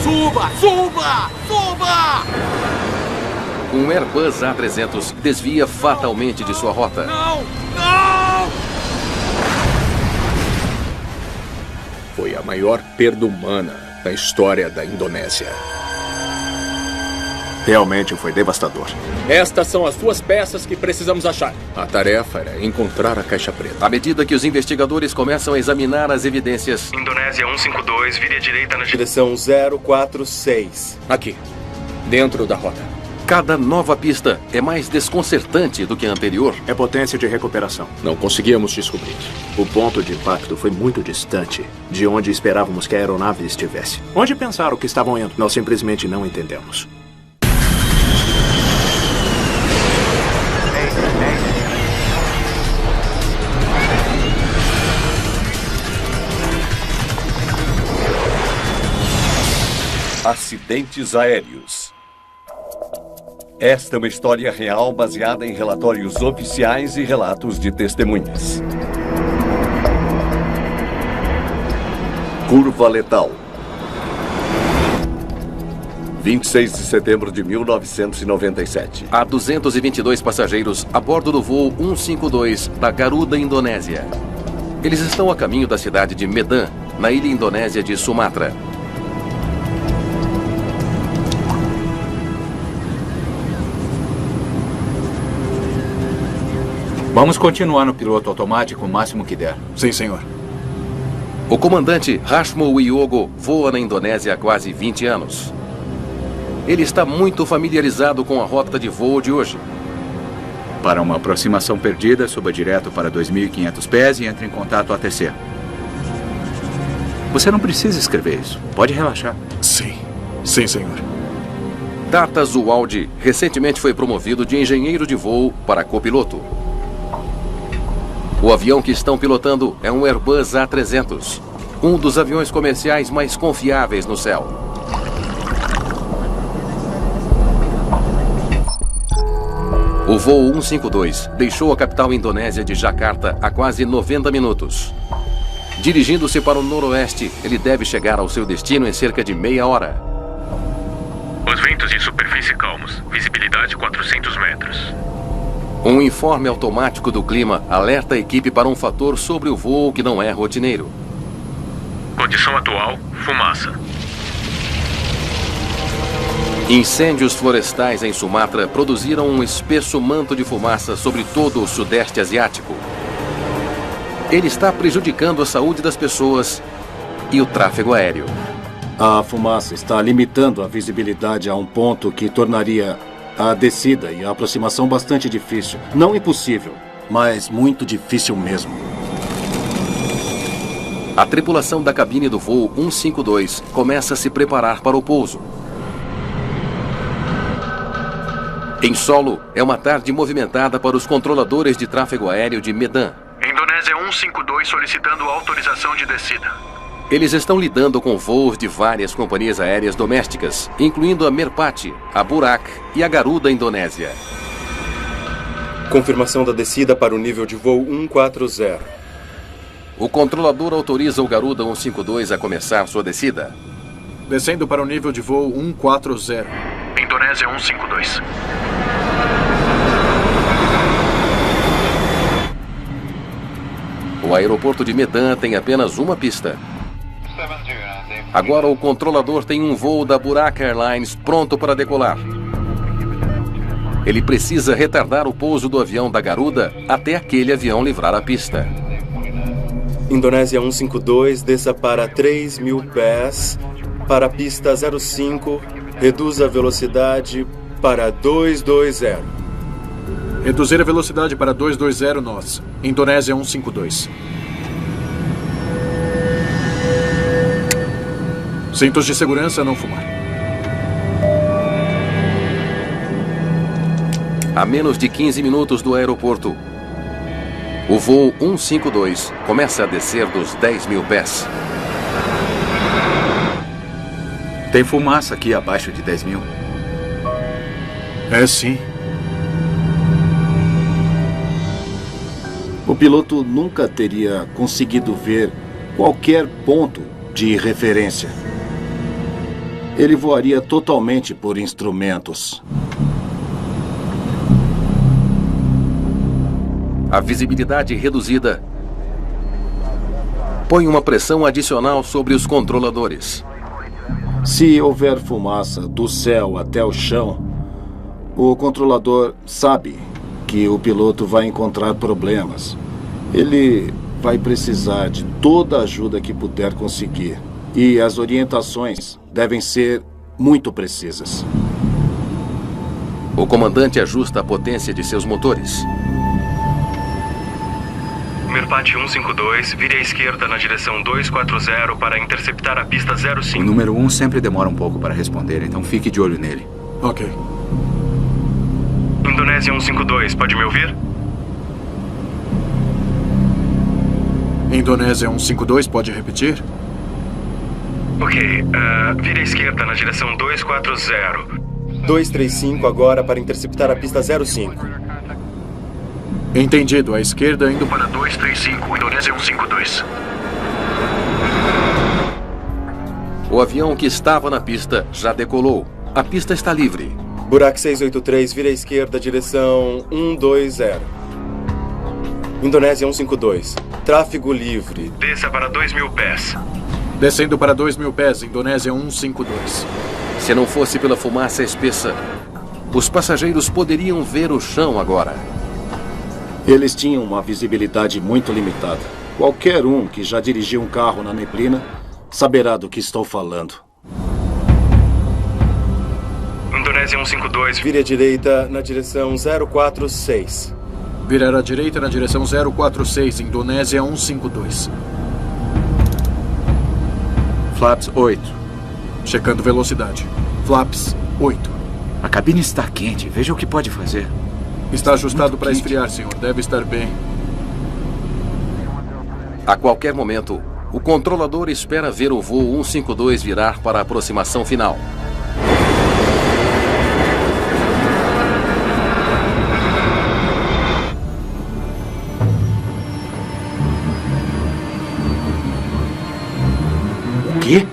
Suba! Suba! Suba! Um Airbus A300 desvia fatalmente de sua rota. Não! Não! Foi a maior perda humana na história da Indonésia. Realmente foi devastador. Estas são as duas peças que precisamos achar. A tarefa era encontrar a caixa preta. À medida que os investigadores começam a examinar as evidências... Indonésia 152, vire à direita na direção 046. Aqui, dentro da rota. Cada nova pista é mais desconcertante do que a anterior. É potência de recuperação. Não conseguíamos descobrir. O ponto de impacto foi muito distante de onde esperávamos que a aeronave estivesse. Onde pensaram que estavam indo? Nós simplesmente não entendemos. Acidentes aéreos. Esta é uma história real baseada em relatórios oficiais e relatos de testemunhas. Curva letal. 26 de setembro de 1997. Há 222 passageiros a bordo do voo 152 da Garuda, Indonésia. Eles estão a caminho da cidade de Medan, na ilha indonésia de Sumatra. Vamos continuar no piloto automático o máximo que der. Sim, senhor. O comandante Rashmo Wiyogo voa na Indonésia há quase 20 anos. Ele está muito familiarizado com a rota de voo de hoje. Para uma aproximação perdida, suba direto para 2.500 pés e entre em contato ATC. Você não precisa escrever isso. Pode relaxar. Sim. Sim, senhor. Tata Zualdi recentemente foi promovido de engenheiro de voo para copiloto. O avião que estão pilotando é um Airbus A300, um dos aviões comerciais mais confiáveis no céu. O voo 152 deixou a capital indonésia de Jakarta há quase 90 minutos. Dirigindo-se para o noroeste, ele deve chegar ao seu destino em cerca de meia hora. Os ventos de superfície calmos. Visibilidade 400 metros. Um informe automático do clima alerta a equipe para um fator sobre o voo que não é rotineiro. Condição atual, fumaça. Incêndios florestais em Sumatra produziram um espesso manto de fumaça sobre todo o sudeste asiático. Ele está prejudicando a saúde das pessoas e o tráfego aéreo. A fumaça está limitando a visibilidade a um ponto que tornaria a descida e a aproximação bastante difícil. Não impossível, mas muito difícil mesmo. A tripulação da cabine do voo 152 começa a se preparar para o pouso. Em solo, é uma tarde movimentada para os controladores de tráfego aéreo de Medan. Indonésia 152 solicitando autorização de descida. Eles estão lidando com voos de várias companhias aéreas domésticas, incluindo a Merpati, a Burak e a Garuda Indonésia. Confirmação da descida para o nível de voo 140. O controlador autoriza o Garuda 152 a começar sua descida. Descendo para o nível de voo 140. Indonésia 152. O aeroporto de Medan tem apenas uma pista. Agora o controlador tem um voo da Burak Airlines pronto para decolar. Ele precisa retardar o pouso do avião da Garuda até aquele avião livrar a pista. Indonésia 152, desça para 3.000 pés, para a pista 05, reduza a velocidade para 220. Reduzir a velocidade para 220 nós. Indonésia 152. Cintos de segurança, não fumar. A menos de 15 minutos do aeroporto, o voo 152 começa a descer dos 10.000 pés. Tem fumaça aqui abaixo de 10.000. É sim. O piloto nunca teria conseguido ver qualquer ponto de referência. ele voaria totalmente por instrumentos. A visibilidade reduzida põe uma pressão adicional sobre os controladores. Se houver fumaça do céu até o chão, o controlador sabe que o piloto vai encontrar problemas. Ele vai precisar de toda a ajuda que puder conseguir. E as orientações devem ser muito precisas. O comandante ajusta a potência de seus motores. Merpat 152, vire à esquerda na direção 240 para interceptar a pista 05. O número 1 sempre demora um pouco para responder, então fique de olho nele. Ok. Indonésia 152, pode me ouvir? Indonésia 152, pode repetir? Ok, vire à esquerda na direção 240. 235 agora para interceptar a pista 05. Entendido, à esquerda indo Para 235, Indonésia 152. O avião que estava na pista já decolou. A pista está livre. Burak 683, vire à esquerda, direção 120. Indonésia 152, tráfego livre. Desça para 2.000 pés. Descendo para 2.000 pés, Indonésia 152. Se não fosse pela fumaça espessa, os passageiros poderiam ver o chão agora. Eles tinham uma visibilidade muito limitada. Qualquer um que já dirigiu um carro na neblina saberá do que estou falando. Indonésia 152, Vire à direita na direção 046. Virar à direita na direção 046, Indonésia 152. Flaps 8. Checando velocidade. Flaps 8. A cabine está quente. Veja o que pode fazer. Está ajustado para esfriar, senhor. Deve estar bem. A qualquer momento, o controlador espera ver o voo 152 virar para a aproximação final. O quê?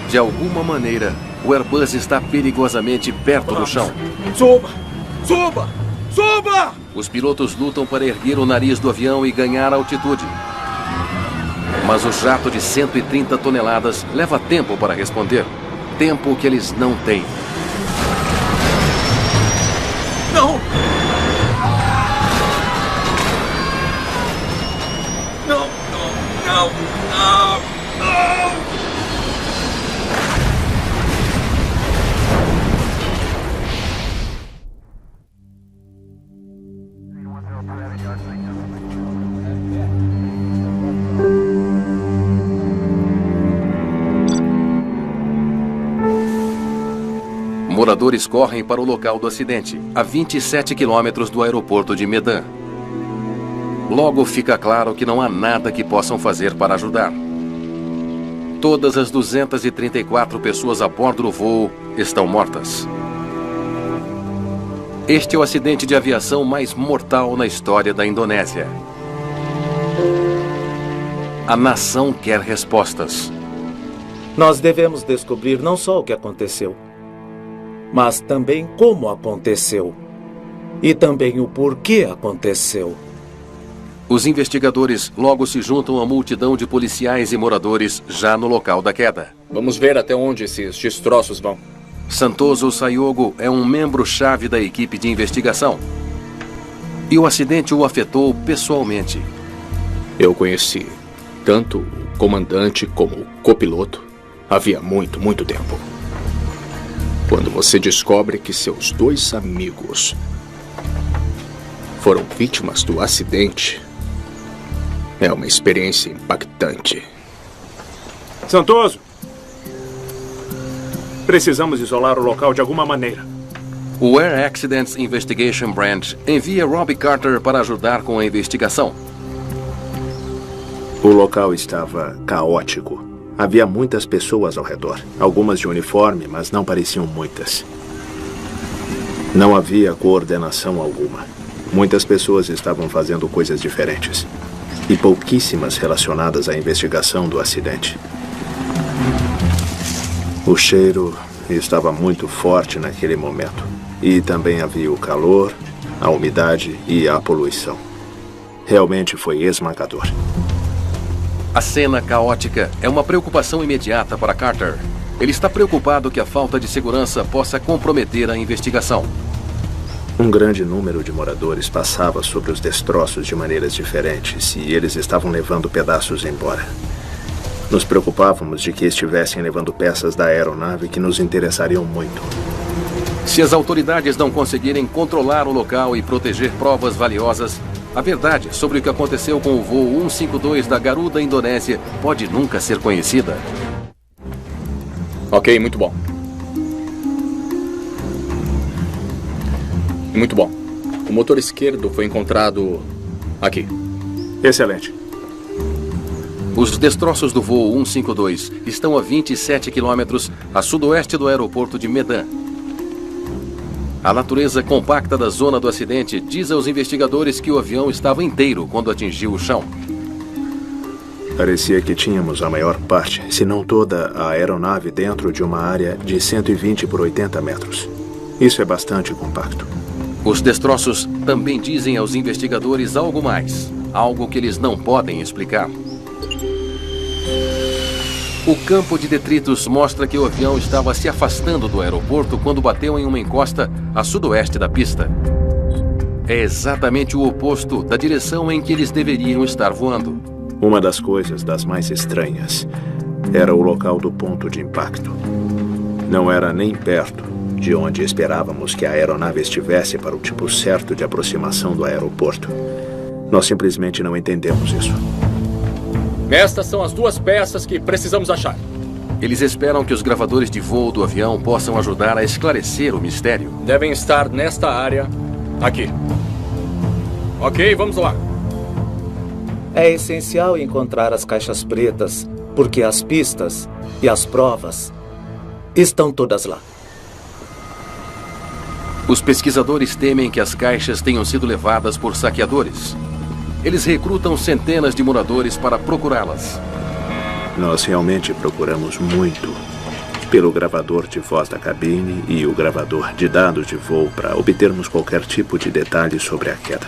De alguma maneira, o Airbus está perigosamente perto do chão. Suba! Suba! Suba! Os pilotos lutam para erguer o nariz do avião e ganhar altitude. Mas o jato de 130 toneladas leva tempo para responder. Tempo que eles não têm. Não! Não! Não! Não! Não! Moradores correm para o local do acidente, a 27 quilômetros do aeroporto de Medan. Logo fica claro que não há nada que possam fazer para ajudar. Todas as 234 pessoas a bordo do voo estão mortas. Este é o acidente de aviação mais mortal na história da Indonésia. A nação quer respostas. Nós devemos descobrir não só o que aconteceu, mas também como aconteceu. E também o porquê aconteceu. Os investigadores logo se juntam à multidão de policiais e moradores já no local da queda. Vamos ver até onde esses destroços vão. Santoso Sayogo é um membro-chave da equipe de investigação. E o acidente o afetou pessoalmente. Eu conheci tanto o comandante como o copiloto havia muito, muito tempo. Quando você descobre que seus dois amigos foram vítimas do acidente, é uma experiência impactante. Santoso! Precisamos isolar o local de alguma maneira. O Air Accidents Investigation Branch envia Robbie Carter para ajudar com a investigação. O local estava caótico. Havia muitas pessoas ao redor. Algumas de uniforme, mas não pareciam muitas. Não havia coordenação alguma. Muitas pessoas estavam fazendo coisas diferentes. e pouquíssimas relacionadas à investigação do acidente. O cheiro estava muito forte naquele momento. E também havia o calor, a umidade e a poluição. Realmente foi esmagador. A cena caótica é uma preocupação imediata para Carter. Ele está preocupado que a falta de segurança possa comprometer a investigação. Um grande número de moradores passava sobre os destroços de maneiras diferentes e eles estavam levando pedaços embora. Nos preocupávamos de que estivessem levando peças da aeronave que nos interessariam muito. Se as autoridades não conseguirem controlar o local e proteger provas valiosas, a verdade sobre o que aconteceu com o voo 152 da Garuda Indonésia pode nunca ser conhecida. Ok, muito bom. Muito bom. O motor esquerdo foi encontrado aqui. Excelente. Os destroços do voo 152 estão a 27 quilômetros a sudoeste do aeroporto de Medan. A natureza compacta da zona do acidente diz aos investigadores que o avião estava inteiro quando atingiu o chão. Parecia que tínhamos a maior parte, se não toda, a aeronave dentro de uma área de 120 por 80 metros. Isso é bastante compacto. Os destroços também dizem aos investigadores algo mais, algo que eles não podem explicar. O campo de detritos mostra que o avião estava se afastando do aeroporto quando bateu em uma encosta a sudoeste da pista. É exatamente o oposto da direção em que eles deveriam estar voando. Uma das coisas das mais estranhas era o local do ponto de impacto. Não era nem perto de onde esperávamos que a aeronave estivesse para o tipo certo de aproximação do aeroporto. Nós simplesmente não entendemos isso. Estas são as duas peças que precisamos achar. Eles esperam que os gravadores de voo do avião possam ajudar a esclarecer o mistério. Devem estar nesta área aqui. Ok, vamos lá. É essencial encontrar as caixas pretas, porque as pistas e as provas estão todas lá. Os pesquisadores temem que as caixas tenham sido levadas por saqueadores. Eles recrutam centenas de moradores para procurá-las. Nós realmente procuramos muito pelo gravador de voz da cabine e o gravador de dados de voo para obtermos qualquer tipo de detalhe sobre a queda.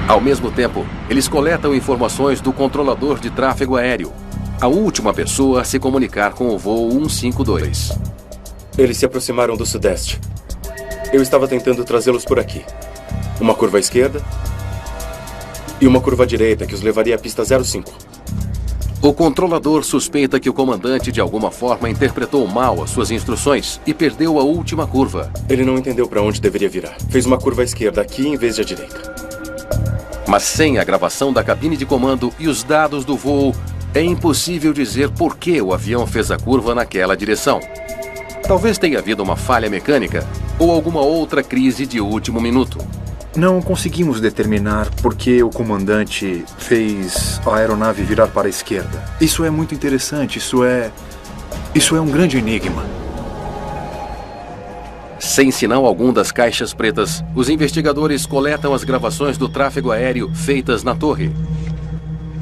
Ao mesmo tempo, eles coletam informações do controlador de tráfego aéreo, a última pessoa a se comunicar com o voo 152. Eles se aproximaram do sudeste. Eu estava tentando trazê-los por aqui. Uma curva à esquerda e uma curva à direita que os levaria à pista 05. O controlador suspeita que o comandante de alguma forma interpretou mal as suas instruções e perdeu a última curva. Ele não entendeu para onde deveria virar. Fez uma curva à esquerda aqui em vez de à direita. Mas sem a gravação da cabine de comando e os dados do voo, é impossível dizer por que o avião fez a curva naquela direção. Talvez tenha havido uma falha mecânica ou alguma outra crise de último minuto. Não conseguimos determinar por que o comandante fez a aeronave virar para a esquerda. Isso é muito interessante, isso é um grande enigma. Sem sinal algum das caixas pretas, os investigadores coletam as gravações do tráfego aéreo feitas na torre.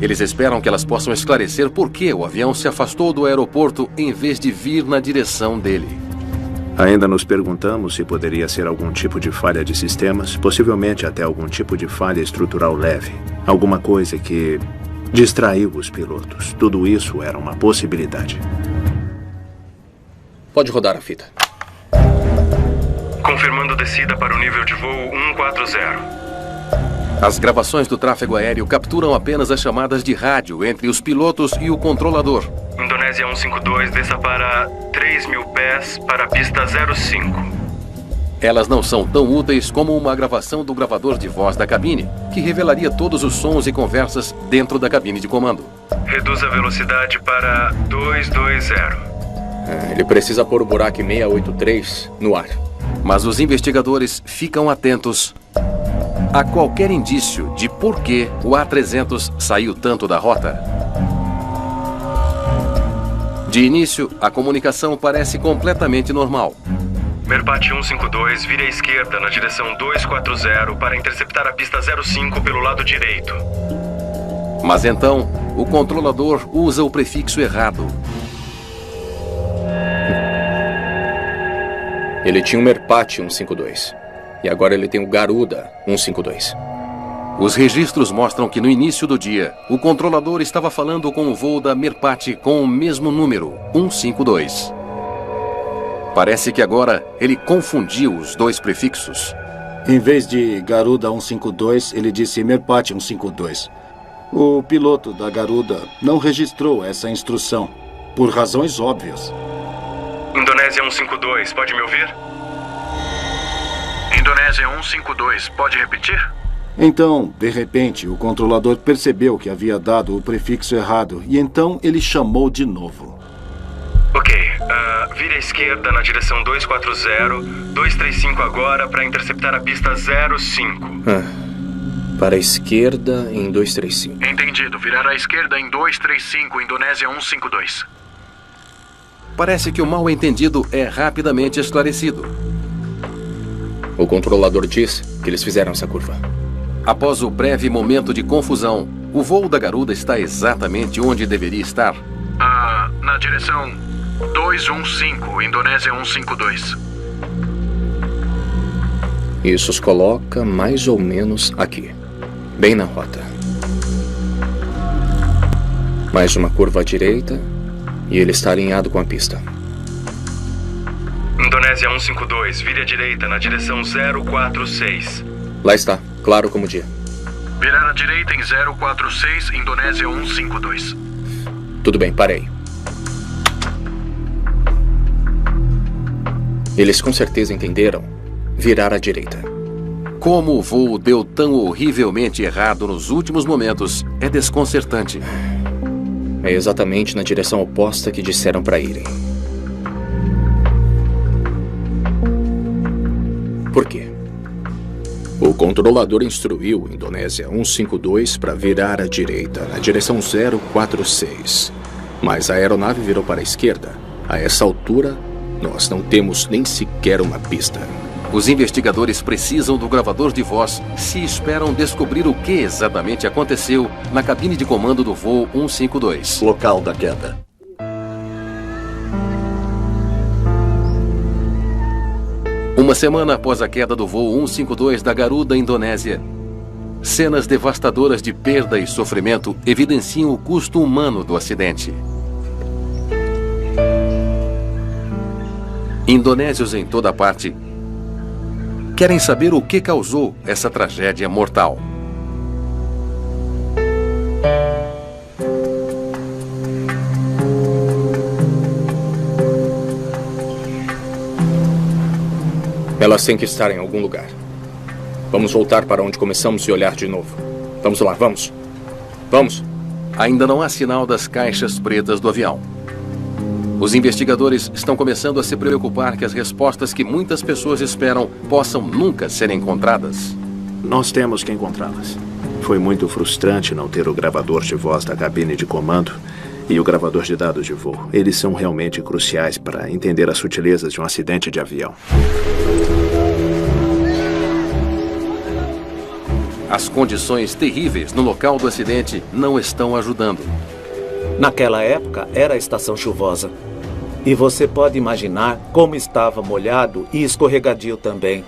Eles esperam que elas possam esclarecer por que o avião se afastou do aeroporto em vez de vir na direção dele. Ainda nos perguntamos se poderia ser algum tipo de falha de sistemas, possivelmente até algum tipo de falha estrutural leve. Alguma coisa que distraiu os pilotos. Tudo isso era uma possibilidade. Pode rodar a fita. Confirmando descida para o nível de voo 140. As gravações do tráfego aéreo capturam apenas as chamadas de rádio entre os pilotos e o controlador. Indonésia 152, desça para 3.000 pés para a pista 05. Elas não são tão úteis como uma gravação do gravador de voz da cabine, que revelaria todos os sons e conversas dentro da cabine de comando. Reduz a velocidade para 220. Ele precisa pôr o buraco 683 no ar. Mas os investigadores ficam atentos a qualquer indício de por que o A300 saiu tanto da rota. De início, a comunicação parece completamente normal. Merpati 152, vire à esquerda na direção 240 para interceptar a pista 05 pelo lado direito. Mas então, o controlador usa o prefixo errado. Ele tinha um Merpati 152. E agora ele tem o Garuda 152. Os registros mostram que no início do dia, o controlador estava falando com o voo da Merpati com o mesmo número, 152. Parece que agora ele confundiu os dois prefixos. Em vez de Garuda 152, ele disse Merpati 152. O piloto da Garuda não registrou essa instrução, por razões óbvias. Indonésia 152, pode me ouvir? Indonésia 152, pode repetir? Então, de repente, o controlador percebeu que havia dado o prefixo errado e então ele chamou de novo. Ok, vire à esquerda na direção 240, 235 agora para interceptar a pista 05. Para a esquerda em 235. Entendido, virar à esquerda em 235, Indonésia 152. Parece que o mal-entendido é rapidamente esclarecido. O controlador diz que eles fizeram essa curva. Após o breve momento de confusão, o voo da Garuda está exatamente onde deveria estar. Na direção 215, Indonésia 152. Isso os coloca mais ou menos aqui, bem na rota. Mais uma curva à direita e ele está alinhado com a pista. Indonésia 152, vire à direita na direção 046. Lá está, claro como dia. Virar à direita em 046, Indonésia 152. Tudo bem, parei. Eles com certeza entenderam virar à direita. Como o voo deu tão horrivelmente errado nos últimos momentos, é desconcertante. É exatamente na direção oposta que disseram para irem. Por quê? O controlador instruiu o Indonésia 152 para virar à direita, na direção 046. Mas a aeronave virou para a esquerda. A essa altura, nós não temos nem sequer uma pista. Os investigadores precisam do gravador de voz se esperam descobrir o que exatamente aconteceu na cabine de comando do voo 152. Local da queda. Uma semana após a queda do voo 152 da Garuda, Indonésia, cenas devastadoras de perda e sofrimento evidenciam o custo humano do acidente. Indonésios em toda parte querem saber o que causou essa tragédia mortal. Elas têm que estar em algum lugar. Vamos voltar para onde começamos e olhar de novo. Vamos lá, vamos. Vamos. Ainda não há sinal das caixas pretas do avião. Os investigadores estão começando a se preocupar que as respostas que muitas pessoas esperam possam nunca ser encontradas. Nós temos que encontrá-las. Foi muito frustrante não ter o gravador de voz da cabine de comando e o gravador de dados de voo. Eles são realmente cruciais para entender as sutilezas de um acidente de avião. As condições terríveis no local do acidente não estão ajudando. Naquela época, era a estação chuvosa. E você pode imaginar como estava molhado e escorregadio também.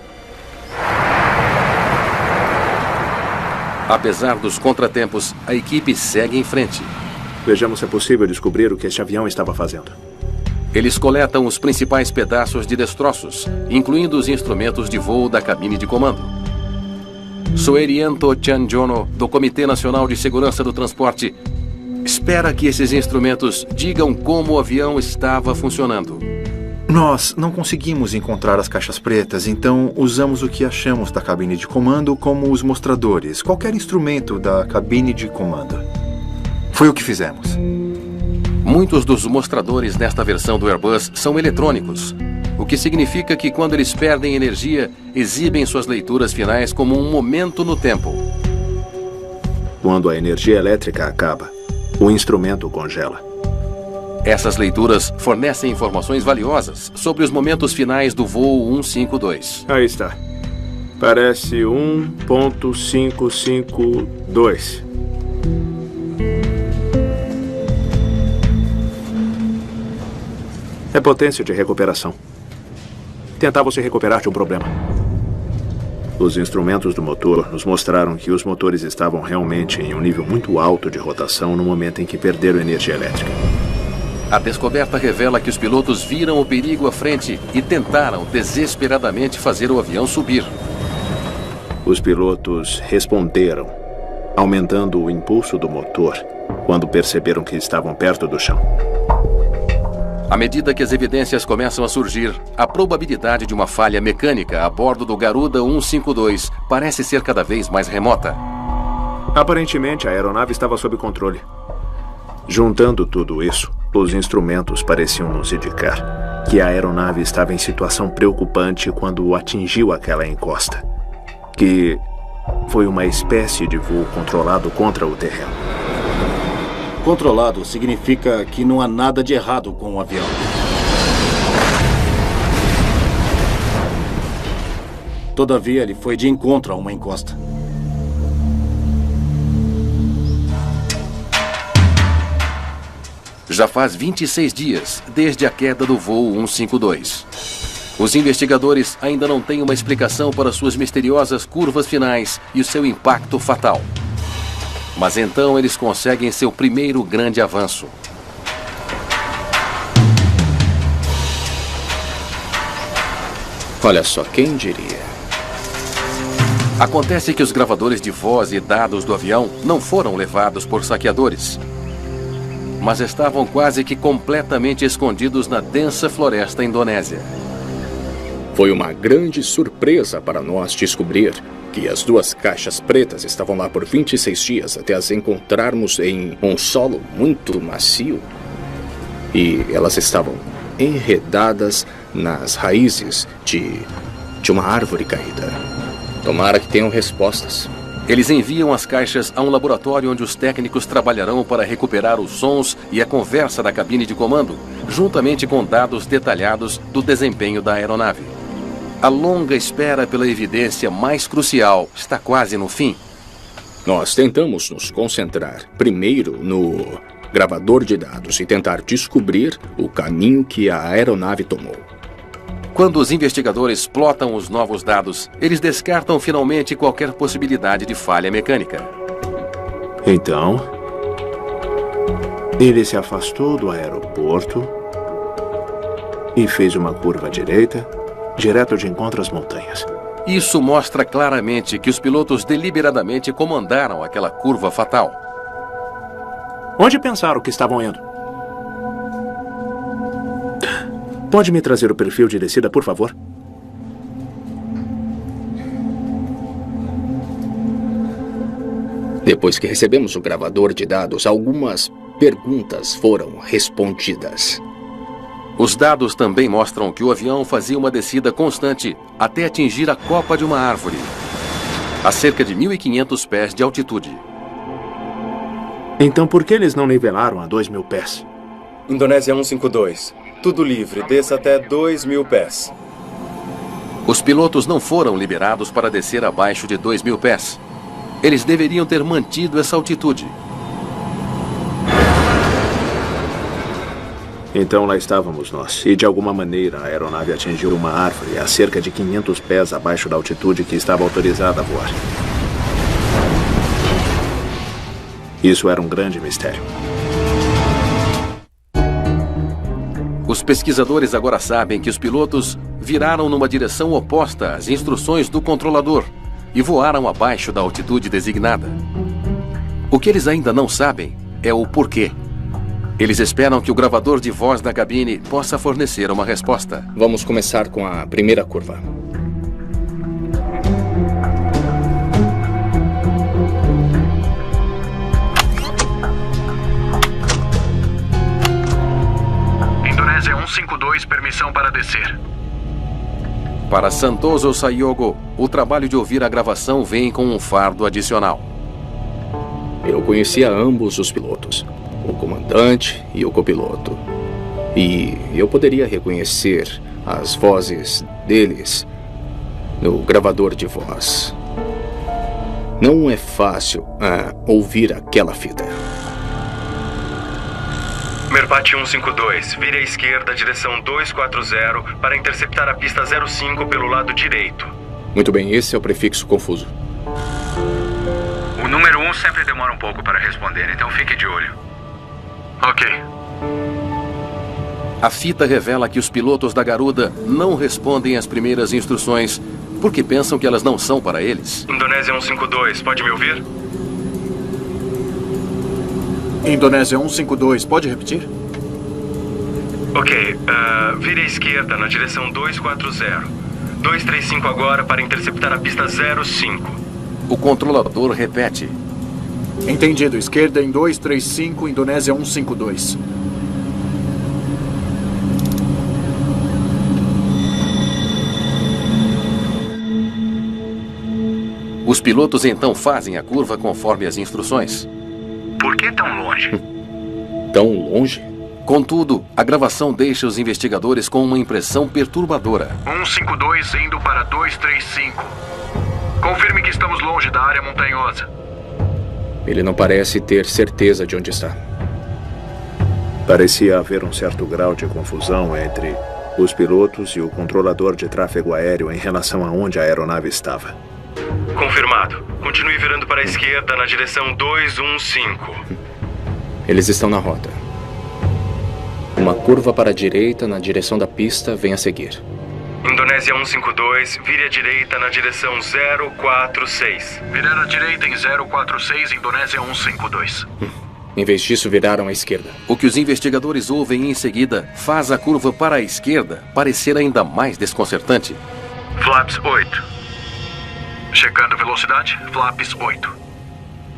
Apesar dos contratempos, a equipe segue em frente. Vejamos se é possível descobrir o que este avião estava fazendo. Eles coletam os principais pedaços de destroços, incluindo os instrumentos de voo da cabine de comando. Sueriento Chanjono, do Comitê Nacional de Segurança do Transporte, espera que esses instrumentos digam como o avião estava funcionando. Nós não conseguimos encontrar as caixas pretas, então usamos o que achamos da cabine de comando como os mostradores, qualquer instrumento da cabine de comando. Foi o que fizemos. Muitos dos mostradores nesta versão do Airbus são eletrônicos, o que significa que quando eles perdem energia, exibem suas leituras finais como um momento no tempo. Quando a energia elétrica acaba, o instrumento congela. Essas leituras fornecem informações valiosas sobre os momentos finais do voo 152. Aí está. Parece 1.552. É potência de recuperação. Tentava se recuperar de um problema. Os instrumentos do motor nos mostraram que os motores estavam realmente em um nível muito alto de rotação no momento em que perderam energia elétrica. A descoberta revela que os pilotos viram o perigo à frente e tentaram desesperadamente fazer o avião subir. Os pilotos responderam, aumentando o impulso do motor quando perceberam que estavam perto do chão. À medida que as evidências começam a surgir, a probabilidade de uma falha mecânica a bordo do Garuda 152 parece ser cada vez mais remota. Aparentemente, a aeronave estava sob controle. Juntando tudo isso, os instrumentos pareciam nos indicar que a aeronave estava em situação preocupante quando atingiu aquela encosta, que foi uma espécie de voo controlado contra o terreno. Controlado significa que não há nada de errado com o avião. Todavia, ele foi de encontro a uma encosta. Já faz 26 dias desde a queda do voo 152. Os investigadores ainda não têm uma explicação para suas misteriosas curvas finais e o seu impacto fatal. Mas então eles conseguem seu primeiro grande avanço. Olha só, quem diria? Acontece que os gravadores de voz e dados do avião não foram levados por saqueadores, mas estavam quase que completamente escondidos na densa floresta indonésia. Foi uma grande surpresa para nós descobrir que as duas caixas pretas estavam lá por 26 dias até as encontrarmos em um solo muito macio. E elas estavam enredadas nas raízes de uma árvore caída. Tomara que tenham respostas. Eles enviam as caixas a um laboratório onde os técnicos trabalharão para recuperar os sons e a conversa da cabine de comando, juntamente com dados detalhados do desempenho da aeronave. A longa espera pela evidência mais crucial está quase no fim. Nós tentamos nos concentrar primeiro no gravador de dados e tentar descobrir o caminho que a aeronave tomou. Quando os investigadores plotam os novos dados, eles descartam finalmente qualquer possibilidade de falha mecânica. Então, ele se afastou do aeroporto e fez uma curva à direita, direto de encontro às montanhas. Isso mostra claramente que os pilotos deliberadamente comandaram aquela curva fatal. Onde pensaram que estavam indo? Pode me trazer o perfil de descida, por favor? Depois que recebemos o gravador de dados, algumas perguntas foram respondidas. Os dados também mostram que o avião fazia uma descida constante até atingir a copa de uma árvore, a cerca de 1.500 pés de altitude. Então por que eles não nivelaram a 2.000 pés? Indonésia 152. Tudo livre, desça até 2.000 pés. Os pilotos não foram liberados para descer abaixo de 2.000 pés. Eles deveriam ter mantido essa altitude. Então lá estávamos nós, e de alguma maneira a aeronave atingiu uma árvore a cerca de 500 pés abaixo da altitude que estava autorizada a voar. Isso era um grande mistério. Os pesquisadores agora sabem que os pilotos viraram numa direção oposta às instruções do controlador e voaram abaixo da altitude designada. O que eles ainda não sabem é o porquê. Eles esperam que o gravador de voz da cabine possa fornecer uma resposta. Vamos começar com a primeira curva. Indonésia 152, permissão para descer. Para Santoso Sayogo, o trabalho de ouvir a gravação vem com um fardo adicional. Eu conhecia ambos os pilotos. o comandante e o copiloto. E eu poderia reconhecer as vozes deles no gravador de voz. Não é fácil ouvir aquela fita. Merpati 152, vire à esquerda, direção 240, para interceptar a pista 05 pelo lado direito. Muito bem, esse é o prefixo confuso. O número 1 sempre demora um pouco para responder, então fique de olho. Ok. A fita revela que os pilotos da Garuda não respondem às primeiras instruções porque pensam que elas não são para eles. Indonésia 152, pode me ouvir? Indonésia 152, pode repetir? Ok, vire à esquerda na direção 240. 235 agora para interceptar a pista 05. O controlador repete. Entendido, esquerda em 235, Indonésia 152. Os pilotos então fazem a curva conforme as instruções. Por que tão longe? Tão longe? Contudo, a gravação deixa os investigadores com uma impressão perturbadora. 152 indo para 235. Confirme que estamos longe da área montanhosa. Ele não parece ter certeza de onde está. Parecia haver um certo grau de confusão entre os pilotos e o controlador de tráfego aéreo em relação a onde a aeronave estava. Confirmado. Continue virando para a esquerda na direção 215. Eles estão na rota. Uma curva para a direita na direção da pista vem a seguir. Indonésia 152, vire à direita na direção 046. Virar à direita em 046, Indonésia 152. Em vez disso, viraram à esquerda. O que os investigadores ouvem em seguida faz a curva para a esquerda parecer ainda mais desconcertante. Flaps 8. Checando velocidade, flaps 8.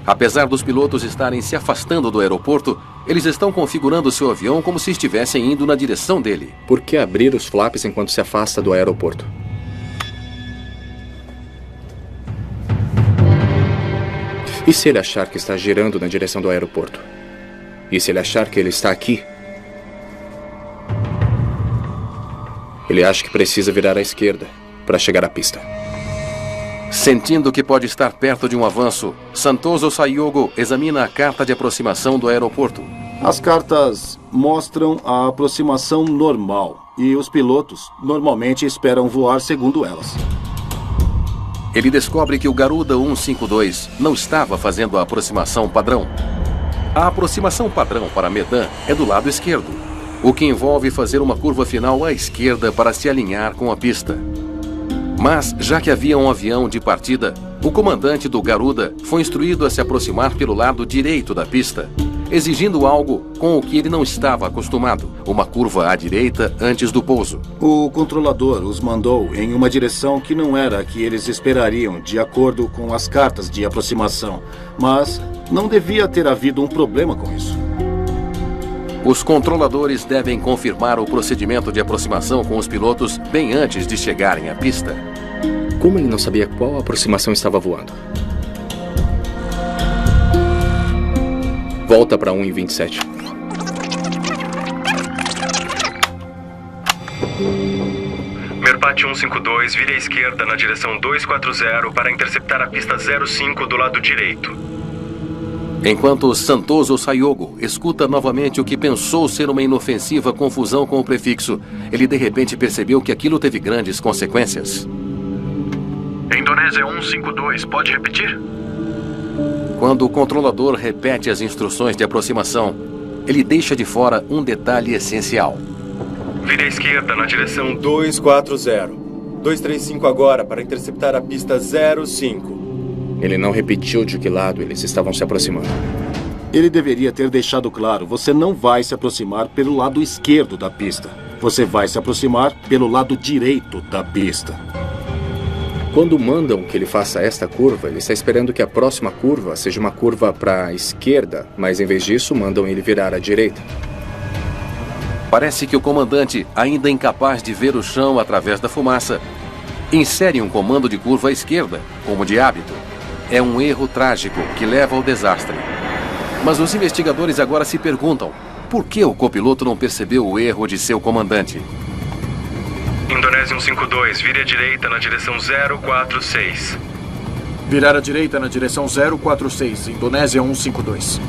Apesar dos pilotos estarem se afastando do aeroporto, eles estão configurando seu avião como se estivessem indo na direção dele. Por que abrir os flaps enquanto se afasta do aeroporto? E se ele achar que está girando na direção do aeroporto? E se ele achar que ele está aqui? Ele acha que precisa virar à esquerda para chegar à pista. Sentindo que pode estar perto de um avanço, Santoso Sayogo examina a carta de aproximação do aeroporto. As cartas mostram a aproximação normal e os pilotos normalmente esperam voar segundo elas. Ele descobre que o Garuda 152 não estava fazendo a aproximação padrão. A aproximação padrão para Medan é do lado esquerdo, o que envolve fazer uma curva final à esquerda para se alinhar com a pista. Mas, já que havia um avião de partida, o comandante do Garuda foi instruído a se aproximar pelo lado direito da pista, exigindo algo com o que ele não estava acostumado, uma curva à direita antes do pouso. O controlador os mandou em uma direção que não era a que eles esperariam, de acordo com as cartas de aproximação, mas não devia ter havido um problema com isso. Os controladores devem confirmar o procedimento de aproximação com os pilotos bem antes de chegarem à pista. Como ele não sabia qual aproximação estava voando? Volta para 1:27. Merpati 152, vire à esquerda na direção 240 para interceptar a pista 05 do lado direito. Enquanto Santoso Sayogo escuta novamente o que pensou ser uma inofensiva confusão com o prefixo, ele de repente percebeu que aquilo teve grandes consequências. Indonésia 152, pode repetir? Quando o controlador repete as instruções de aproximação, ele deixa de fora um detalhe essencial. Vire à esquerda na direção 240. 235 agora para interceptar a pista 05. Ele não repetiu de que lado eles estavam se aproximando. Ele deveria ter deixado claro, você não vai se aproximar pelo lado esquerdo da pista. Você vai se aproximar pelo lado direito da pista. Quando mandam que ele faça esta curva, ele está esperando que a próxima curva seja uma curva para a esquerda, mas em vez disso mandam ele virar à direita. Parece que o comandante, ainda incapaz de ver o chão através da fumaça, insere um comando de curva à esquerda, como de hábito. É um erro trágico que leva ao desastre. Mas os investigadores agora se perguntam por que o copiloto não percebeu o erro de seu comandante. Indonésia 152, vire à direita na direção 046. Virar à direita na direção 046, Indonésia 152.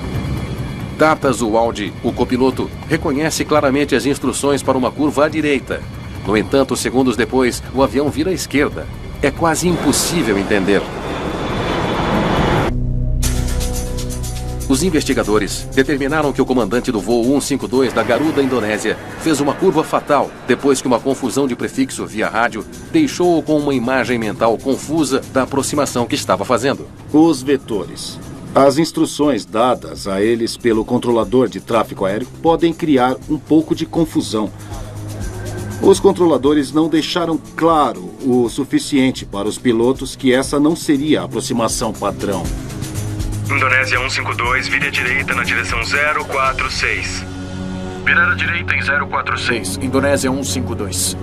Datas o Audi, o copiloto, reconhece claramente as instruções para uma curva à direita. No entanto, segundos depois, o avião vira à esquerda. É quase impossível entender. Os investigadores determinaram que o comandante do voo 152 da Garuda, Indonésia, fez uma curva fatal depois que uma confusão de prefixo via rádio deixou-o com uma imagem mental confusa da aproximação que estava fazendo. Os vetores. As instruções dadas a eles pelo controlador de tráfego aéreo podem criar um pouco de confusão. Os controladores não deixaram claro o suficiente para os pilotos que essa não seria a aproximação padrão. Indonésia 152, vire à direita na direção 046. Virar à direita em 046, Indonésia 152.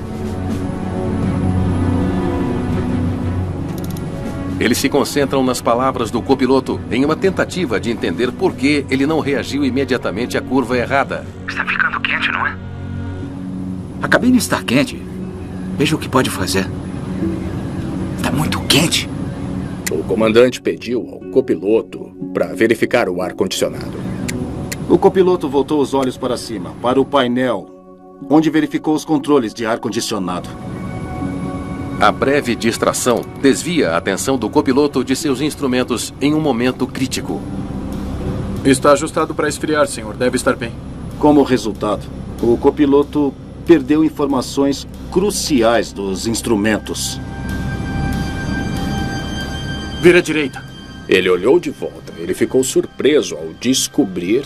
Eles se concentram nas palavras do copiloto em uma tentativa de entender por que ele não reagiu imediatamente à curva errada. Está ficando quente, não é? A cabine está quente. Veja o que pode fazer. Está muito quente. O comandante pediu ao copiloto para verificar o ar-condicionado. O copiloto voltou os olhos para cima, para o painel, onde verificou os controles de ar-condicionado. A breve distração desvia a atenção do copiloto de seus instrumentos em um momento crítico. Está ajustado para esfriar, senhor. Deve estar bem. Como resultado, o copiloto perdeu informações cruciais dos instrumentos. Vira à direita. Ele olhou de volta. Ele ficou surpreso ao descobrir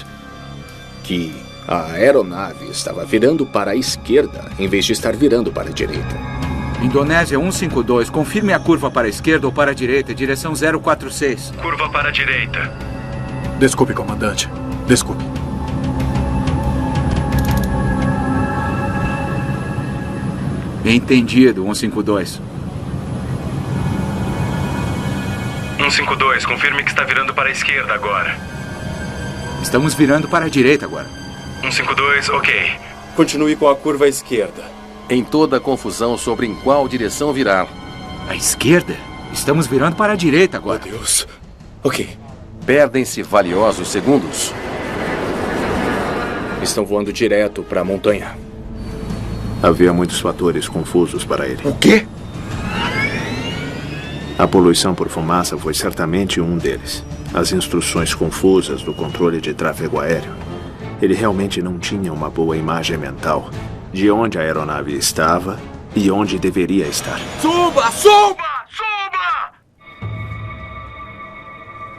que a aeronave estava virando para a esquerda em vez de estar virando para a direita. Indonésia 152, confirme a curva para a esquerda ou para a direita, direção 046. Curva para a direita. Desculpe, comandante. Desculpe. Entendido, 152. 152, confirme que está virando para a esquerda agora. Estamos virando para a direita agora. 152, ok. Continue com a curva à esquerda. Em toda a confusão sobre em qual direção virar. À esquerda? Estamos virando para a direita agora. Meu Deus. Ok. Perdem-se valiosos segundos. Estão voando direto para a montanha. Havia muitos fatores confusos para ele. O quê? A poluição por fumaça foi certamente um deles. As instruções confusas do controle de tráfego aéreo. Ele realmente não tinha uma boa imagem mental de onde a aeronave estava e onde deveria estar. Suba! Suba! Suba!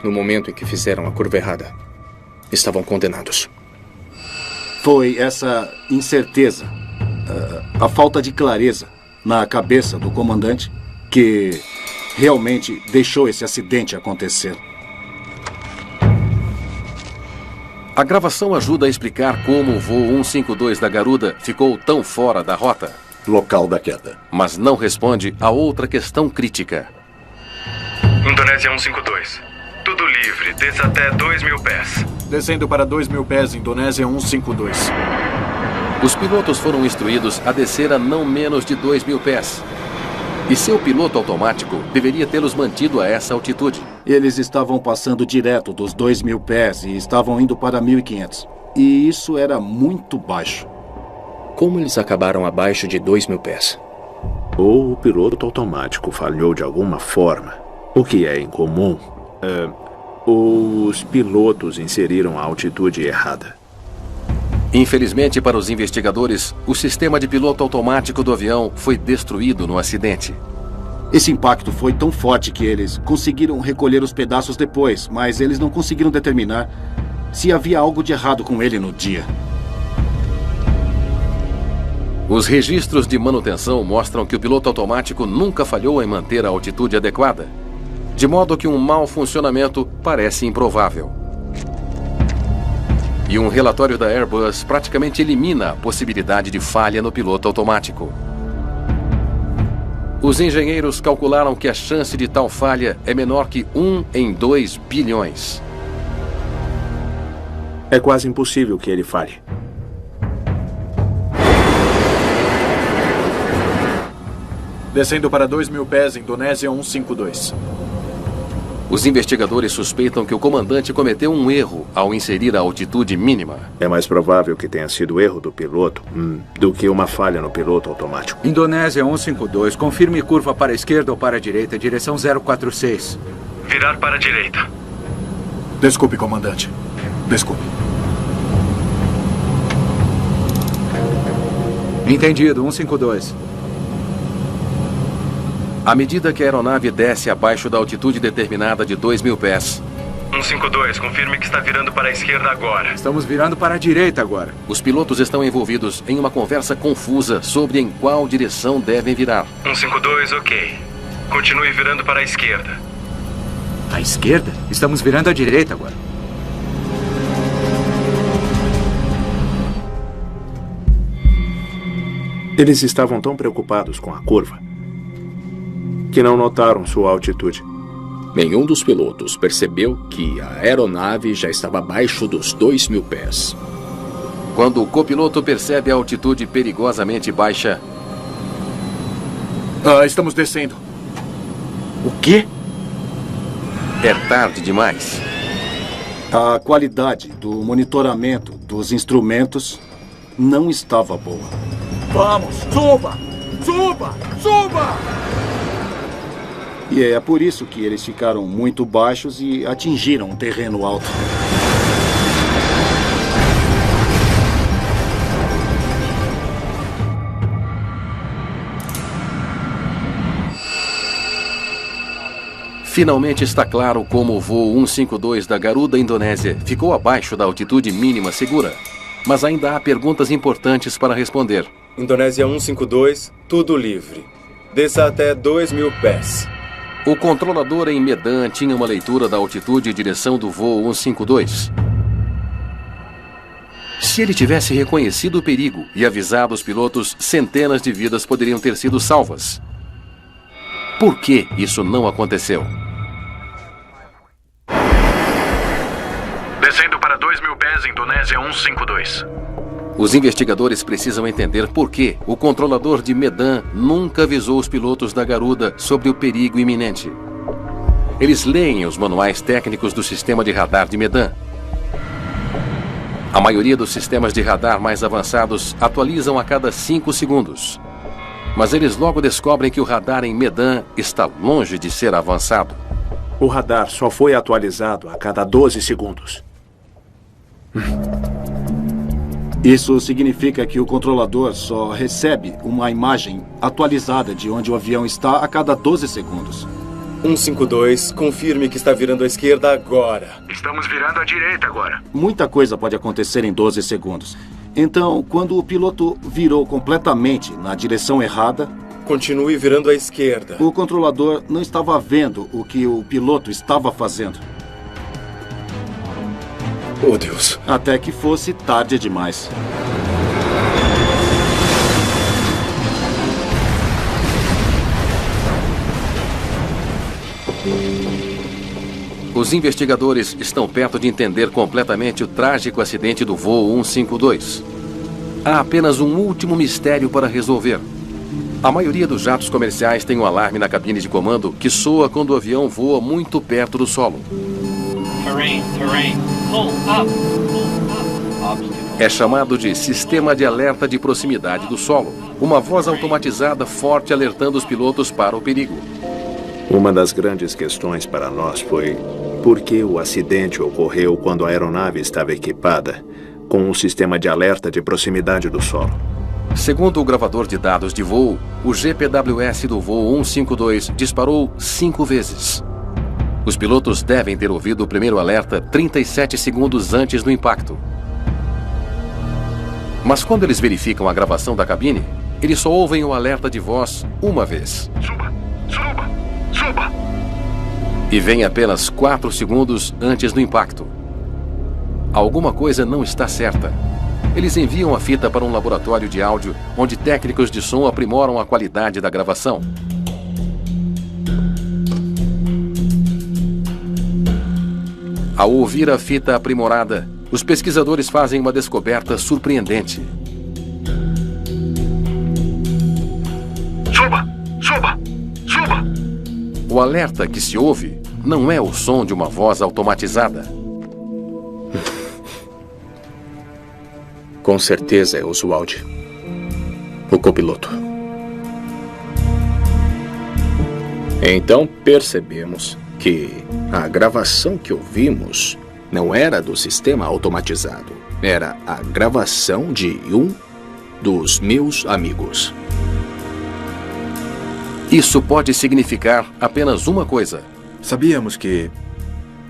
No momento em que fizeram a curva errada, estavam condenados. Foi essa incerteza, a falta de clareza na cabeça do comandante que realmente deixou esse acidente acontecer. A gravação ajuda a explicar como o voo 152 da Garuda ficou tão fora da rota. Local da queda. Mas não responde a outra questão crítica. Indonésia 152. Tudo livre, desça até 2.000 pés. Descendo para 2.000 pés, Indonésia 152. Os pilotos foram instruídos a descer a não menos de 2.000 pés. E seu piloto automático deveria tê-los mantido a essa altitude. Eles estavam passando direto dos 2.000 pés e estavam indo para 1.500. E isso era muito baixo. Como eles acabaram abaixo de 2.000 pés? Ou o piloto automático falhou de alguma forma, o que é incomum. Ou os pilotos inseriram a altitude errada. Infelizmente para os investigadores, o sistema de piloto automático do avião foi destruído no acidente. Esse impacto foi tão forte que eles conseguiram recolher os pedaços depois, mas eles não conseguiram determinar se havia algo de errado com ele no dia. Os registros de manutenção mostram que o piloto automático nunca falhou em manter a altitude adequada, de modo que um mau funcionamento parece improvável. E um relatório da Airbus praticamente elimina a possibilidade de falha no piloto automático. Os engenheiros calcularam que a chance de tal falha é menor que 1 em 2 bilhões. É quase impossível que ele falhe. Descendo para 2.000 pés, Indonésia 152. Os investigadores suspeitam que o comandante cometeu um erro ao inserir a altitude mínima. É mais provável que tenha sido erro do piloto do que uma falha no piloto automático. Indonésia 152, confirme curva para a esquerda ou para a direita, direção 046. Virar para a direita. Desculpe, comandante. Desculpe. Entendido, 152. À medida que a aeronave desce abaixo da altitude determinada de 2.000 pés... 152, confirme que está virando para a esquerda agora. Estamos virando para a direita agora. Os pilotos estão envolvidos em uma conversa confusa sobre em qual direção devem virar. 152, ok. Continue virando para a esquerda. À esquerda? Estamos virando à direita agora. Eles estavam tão preocupados com a curva que não notaram sua altitude. Nenhum dos pilotos percebeu que a aeronave já estava abaixo dos 2.000 pés. Quando o copiloto percebe a altitude perigosamente baixa... Estamos descendo. O quê? É tarde demais. A qualidade do monitoramento dos instrumentos não estava boa. Vamos, suba! Suba! Suba! E é por isso que eles ficaram muito baixos e atingiram um terreno alto. Finalmente está claro como o voo 152 da Garuda Indonésia ficou abaixo da altitude mínima segura. Mas ainda há perguntas importantes para responder. Indonésia 152, tudo livre. Desça até 2.000 pés. O controlador em Medan tinha uma leitura da altitude e direção do voo 152. Se ele tivesse reconhecido o perigo e avisado os pilotos, centenas de vidas poderiam ter sido salvas. Por que isso não aconteceu? Descendo para 2.000 pés, Indonésia 152. Os investigadores precisam entender por que o controlador de Medan nunca avisou os pilotos da Garuda sobre o perigo iminente. Eles leem os manuais técnicos do sistema de radar de Medan. A maioria dos sistemas de radar mais avançados atualizam a cada 5 segundos. Mas eles logo descobrem que o radar em Medan está longe de ser avançado. O radar só foi atualizado a cada 12 segundos. Isso significa que o controlador só recebe uma imagem atualizada de onde o avião está a cada 12 segundos. 152, confirme que está virando à esquerda agora. Estamos virando à direita agora. Muita coisa pode acontecer em 12 segundos. Então, quando o piloto virou completamente na direção errada... Continue virando à esquerda. O controlador não estava vendo o que o piloto estava fazendo. Oh, Deus. Até que fosse tarde demais. Os investigadores estão perto de entender completamente o trágico acidente do voo 152. Há apenas um último mistério para resolver. A maioria dos jatos comerciais tem um alarme na cabine de comando que soa quando o avião voa muito perto do solo. É chamado de sistema de alerta de proximidade do solo. Uma voz automatizada forte alertando os pilotos para o perigo. Uma das grandes questões para nós foi por que o acidente ocorreu quando a aeronave estava equipada com um sistema de alerta de proximidade do solo. Segundo o gravador de dados de voo, o GPWS do voo 152 disparou 5 vezes. Os pilotos devem ter ouvido o primeiro alerta 37 segundos antes do impacto. Mas quando eles verificam a gravação da cabine, eles só ouvem o alerta de voz uma vez. Suba! Suba! Suba! E vem apenas 4 segundos antes do impacto. Alguma coisa não está certa. Eles enviam a fita para um laboratório de áudio, onde técnicos de som aprimoram a qualidade da gravação. Ao ouvir a fita aprimorada, os pesquisadores fazem uma descoberta surpreendente. Suba! Suba! Suba! O alerta que se ouve não é o som de uma voz automatizada. Com certeza é Oswald, o copiloto. Então percebemos que a gravação que ouvimos não era do sistema automatizado. Era a gravação de um dos meus amigos. Isso pode significar apenas uma coisa. Sabíamos que...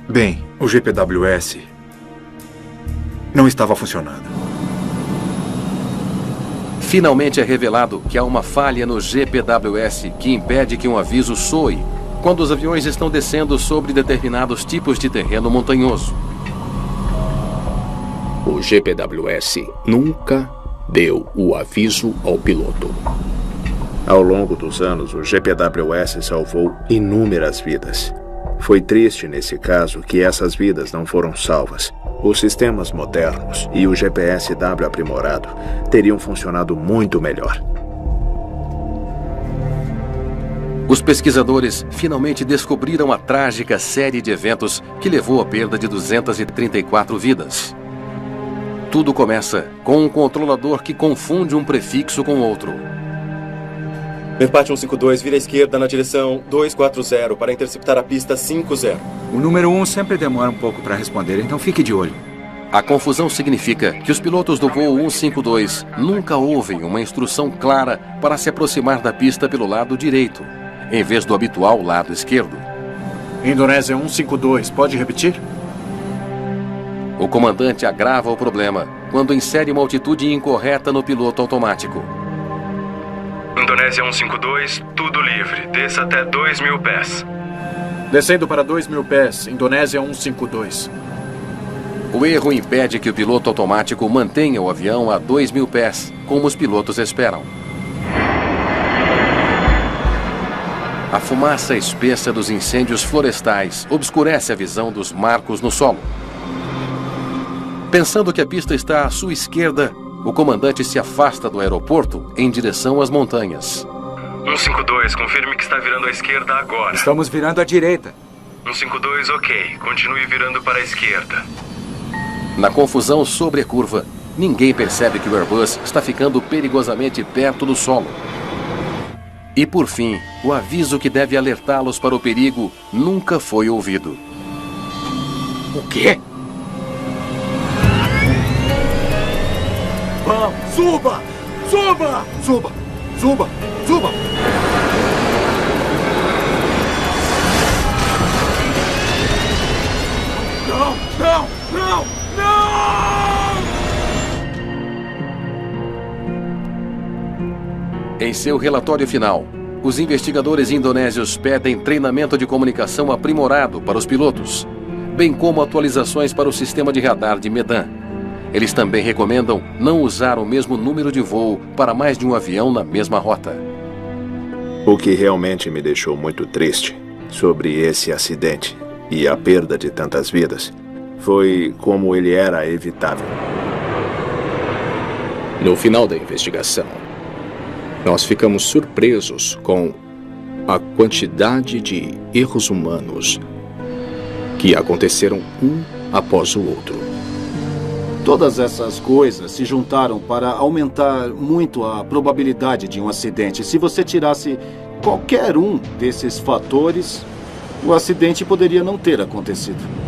Bem, o GPWS não estava funcionando. Finalmente é revelado que há uma falha no GPWS que impede que um aviso soe quando os aviões estão descendo sobre determinados tipos de terreno montanhoso. O GPWS nunca deu o aviso ao piloto. Ao longo dos anos, o GPWS salvou inúmeras vidas. Foi triste nesse caso que essas vidas não foram salvas. Os sistemas modernos e o GPSW aprimorado teriam funcionado muito melhor. Os pesquisadores finalmente descobriram a trágica série de eventos que levou à perda de 234 vidas. Tudo começa com um controlador que confunde um prefixo com outro. Merpat 152, vira à esquerda na direção 240 para interceptar a pista 50. O número 1 sempre demora um pouco para responder, então fique de olho. A confusão significa que os pilotos do voo 152 nunca ouvem uma instrução clara para se aproximar da pista pelo lado direito, em vez do habitual lado esquerdo. Indonésia 152, pode repetir? O comandante agrava o problema quando insere uma altitude incorreta no piloto automático. Indonésia 152, tudo livre. Desça até 2.000 pés. Descendo para 2.000 pés, Indonésia 152. O erro impede que o piloto automático mantenha o avião a 2.000 pés, como os pilotos esperam. A fumaça espessa dos incêndios florestais obscurece a visão dos marcos no solo. Pensando que a pista está à sua esquerda, o comandante se afasta do aeroporto em direção às montanhas. 152, confirme que está virando à esquerda agora. Estamos virando à direita. 152, ok. Continue virando para a esquerda. Na confusão sobre a curva, ninguém percebe que o Airbus está ficando perigosamente perto do solo. E por fim, o aviso que deve alertá-los para o perigo nunca foi ouvido. O quê? Vamos, suba! Suba! Suba! Suba! Suba! Não! Não! Não! Não! Em seu relatório final, os investigadores indonésios pedem treinamento de comunicação aprimorado para os pilotos, bem como atualizações para o sistema de radar de Medan. Eles também recomendam não usar o mesmo número de voo para mais de um avião na mesma rota. O que realmente me deixou muito triste sobre esse acidente e a perda de tantas vidas foi como ele era evitável. No final da investigação, nós ficamos surpresos com a quantidade de erros humanos que aconteceram um após o outro. Todas essas coisas se juntaram para aumentar muito a probabilidade de um acidente. Se você tirasse qualquer um desses fatores, o acidente poderia não ter acontecido.